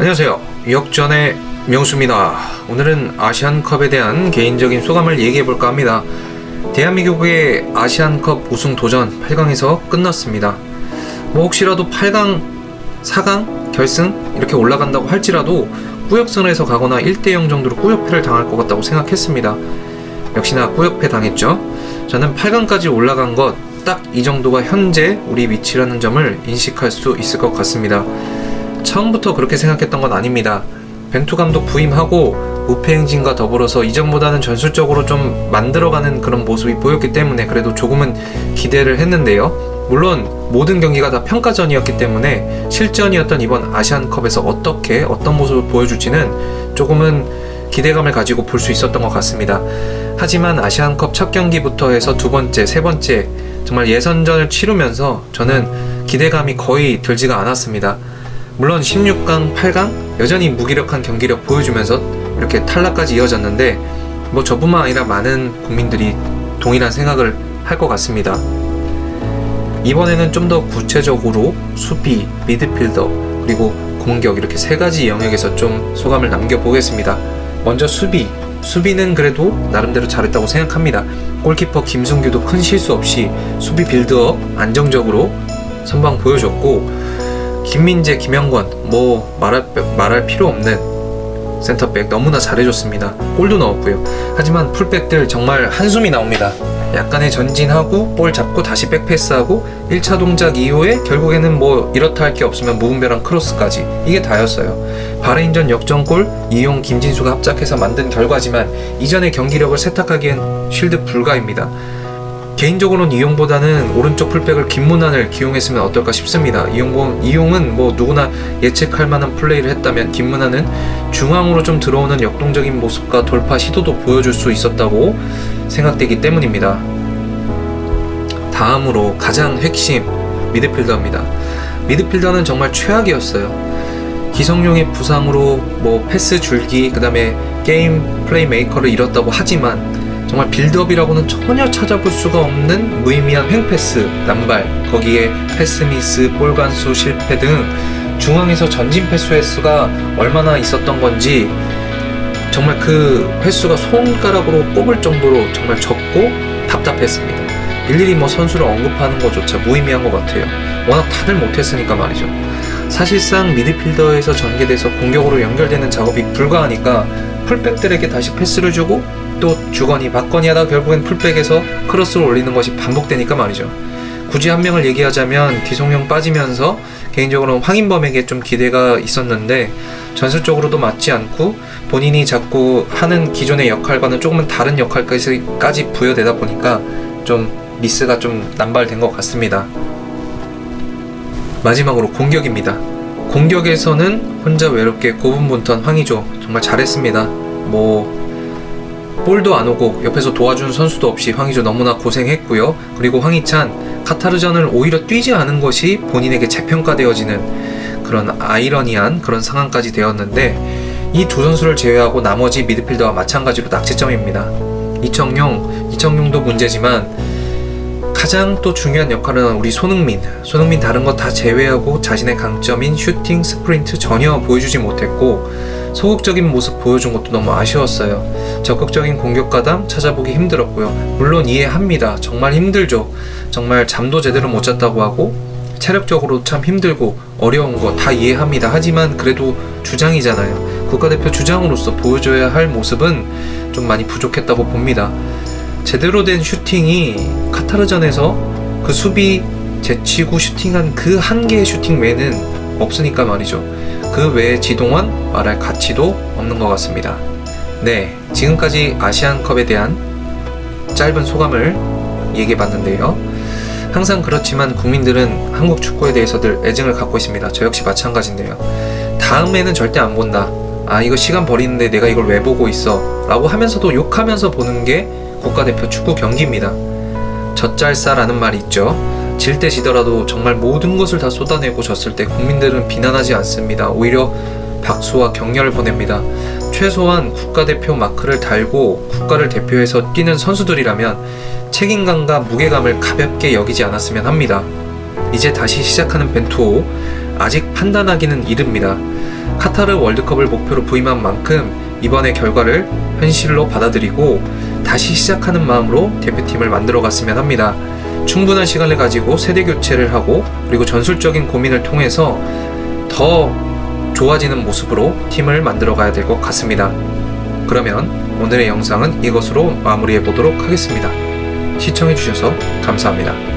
안녕하세요. 역전의 명수입니다. 오늘은 아시안컵에 대한 개인적인 소감을 얘기해볼까 합니다. 대한민국의 아시안컵 우승 도전 8강에서 끝났습니다. 혹시라도 8강, 4강, 결승 이렇게 올라간다고 할지라도 꾸역선에서 가거나 1대0 정도로 꾸역패를 당할 것 같다고 생각했습니다. 역시나 꾸역패 당했죠. 저는 8강까지 올라간 것 딱 이 정도가 현재 우리 위치라는 점을 인식할 수 있을 것 같습니다. 처음부터 그렇게 생각했던 건 아닙니다. 벤투 감독 부임하고 우패 행진과 더불어서 이전보다는 전술적으로 좀 만들어가는 그런 모습이 보였기 때문에 그래도 조금은 기대를 했는데요. 물론 모든 경기가 다 평가전이었기 때문에 실전이었던 이번 아시안컵에서 어떤 모습을 보여줄지는 조금은 기대감을 가지고 볼 수 있었던 것 같습니다. 하지만 아시안컵 첫 경기부터 해서 두 번째, 세 번째 정말 예선전을 치르면서 저는 기대감이 거의 들지가 않았습니다. 물론 16강, 8강 여전히 무기력한 경기력 보여주면서 이렇게 탈락까지 이어졌는데 저뿐만 아니라 많은 국민들이 동일한 생각을 할 것 같습니다. 이번에는 좀 더 구체적으로 수비, 미드필더, 그리고 공격 이렇게 세 가지 영역에서 좀 소감을 남겨보겠습니다. 먼저 수비는 그래도 나름대로 잘했다고 생각합니다. 골키퍼 김승규도 큰 실수 없이 수비 빌드업 안정적으로 선방 보여줬고, 김민재, 김영권 말할 필요 없는 센터백 너무나 잘해줬습니다. 골도 넣었고요. 하지만 풀백들 정말 한숨이 나옵니다. 약간의 전진하고 볼 잡고 다시 백패스하고 1차 동작 이후에 결국에는 이렇다 할 게 없으면 무분별한 크로스까지, 이게 다였어요. 바레인전 역전골 이용, 김진수가 합작해서 만든 결과지만 이전의 경기력을 세탁하기엔 쉴드 불가입니다. 개인적으로는 이용보다는 오른쪽 풀백을 김문환을 기용했으면 어떨까 싶습니다. 이용은 누구나 예측할 만한 플레이를 했다면 김문환은 중앙으로 좀 들어오는 역동적인 모습과 돌파 시도도 보여줄 수 있었다고 생각되기 때문입니다. 다음으로 가장 핵심 미드필더입니다. 미드필더는 정말 최악이었어요. 기성용의 부상으로 패스 줄기, 그 다음에 게임 플레이메이커를 잃었다고 하지만 정말 빌드업이라고는 전혀 찾아볼 수가 없는 무의미한 횡패스, 남발, 거기에 패스미스, 볼간수 실패 등 중앙에서 전진 패스 횟수가 얼마나 있었던 건지 정말 그 횟수가 손가락으로 꼽을 정도로 정말 적고 답답했습니다. 일일이 선수를 언급하는 것조차 무의미한 것 같아요. 워낙 다들 못했으니까 말이죠. 사실상 미드필더에서 전개돼서 공격으로 연결되는 작업이 불가하니까 풀백들에게 다시 패스를 주고 또 주거니 받거니 하다 결국엔 풀백에서 크로스를 올리는 것이 반복되니까 말이죠. 굳이 한 명을 얘기하자면 기성용 빠지면서 개인적으로는 황인범에게 좀 기대가 있었는데 전술적으로도 맞지 않고 본인이 자꾸 하는 기존의 역할과는 조금은 다른 역할까지 부여되다 보니까 좀 미스가 좀 남발된 것 같습니다. 마지막으로 공격입니다. 공격에서는 혼자 외롭게 고분분투한 황의조 정말 잘했습니다. 볼도 안 오고 옆에서 도와준 선수도 없이 황의조 너무나 고생했고요. 그리고 황희찬 카타르전을 오히려 뛰지 않은 것이 본인에게 재평가되어지는 그런 아이러니한 그런 상황까지 되었는데, 이 두 선수를 제외하고 나머지 미드필더와 마찬가지로 낙제점입니다. 이청용도 문제지만 가장 또 중요한 역할은 우리 손흥민 다른 거 다 제외하고 자신의 강점인 슈팅, 스프린트 전혀 보여주지 못했고 소극적인 모습 보여준 것도 너무 아쉬웠어요. 적극적인 공격 가담 찾아보기 힘들었고요. 물론 이해합니다. 정말 힘들죠. 정말 잠도 제대로 못 잤다고 하고 체력적으로 참 힘들고 어려운 거 다 이해합니다. 하지만 그래도 주장이잖아요. 국가대표 주장으로서 보여줘야 할 모습은 좀 많이 부족했다고 봅니다. 제대로 된 슈팅이 카타르전에서 그 수비 제치고 슈팅한 그 한 개의 슈팅 외에는 없으니까 말이죠. 그 외에 지동원 말할 가치도 없는 것 같습니다. 네, 지금까지 아시안컵에 대한 짧은 소감을 얘기해봤는데요. 항상 그렇지만 국민들은 한국 축구에 대해서들 애증을 갖고 있습니다. 저 역시 마찬가지인데요. 다음에는 절대 안 본다. 이거 시간 버리는데 내가 이걸 왜 보고 있어? 라고 하면서도 욕하면서 보는 게 국가대표 축구 경기입니다. 젖잘싸라는 말이 있죠. 질 때 지더라도 정말 모든 것을 다 쏟아내고 졌을 때 국민들은 비난하지 않습니다. 오히려 박수와 격려를 보냅니다. 최소한 국가대표 마크를 달고 국가를 대표해서 뛰는 선수들이라면 책임감과 무게감을 가볍게 여기지 않았으면 합니다. 이제 다시 시작하는 벤투, 아직 판단하기는 이릅니다. 카타르 월드컵을 목표로 부임한 만큼 이번의 결과를 현실로 받아들이고 다시 시작하는 마음으로 대표팀을 만들어 갔으면 합니다. 충분한 시간을 가지고 세대 교체를 하고 그리고 전술적인 고민을 통해서 더 좋아지는 모습으로 팀을 만들어 가야 될 것 같습니다. 그러면 오늘의 영상은 이것으로 마무리해 보도록 하겠습니다. 시청해 주셔서 감사합니다.